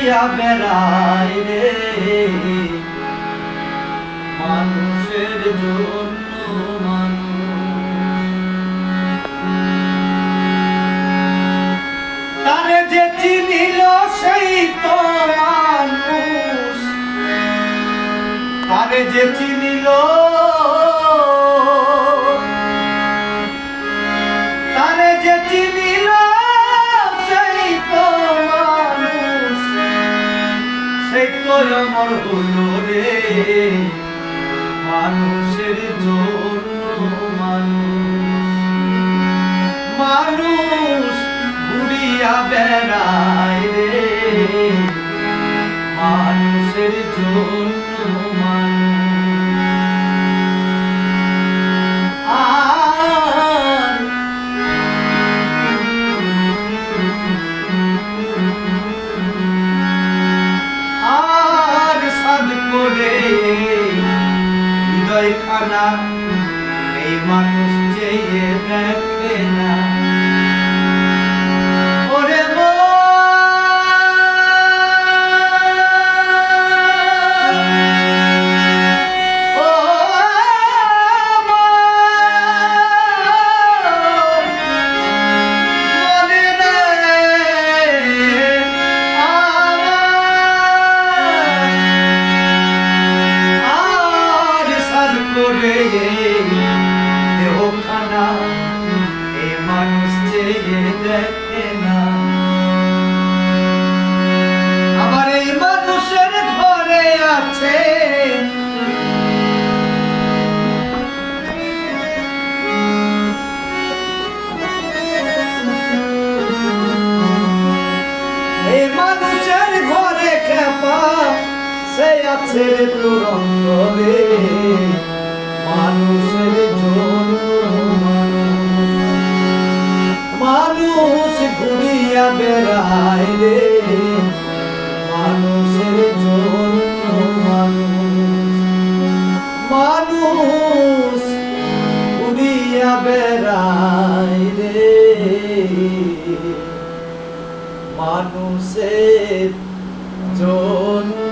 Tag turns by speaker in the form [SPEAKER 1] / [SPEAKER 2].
[SPEAKER 1] ঘুরিয়া বেড়ায় রে মানুষের জন্য তারে যে চিনিল সেই তো মানুষ, তারে যে চিনিল তারে যে চিনিল সেই তো মানুষ, সেই তো আমার হলো রে মানুষের জন্য মানুষ ঘুরিয়া বেড়ায় রে মানুষের জন্য আর সাদ করে হৃদয় খানা এই মানুষ চেয়ে দেখে না। আবার এই মানুষের ঘরে আছে এই মানুষের ঘরে খেপা সে আছে তুরঙ্গ রে মানুষের জন্য মানুষ ঘুরিয়া বেড়ায় রে মানুষের জন্য মানুষ ঘুরিয়া বেড়ায় রে মানুষের জন্য।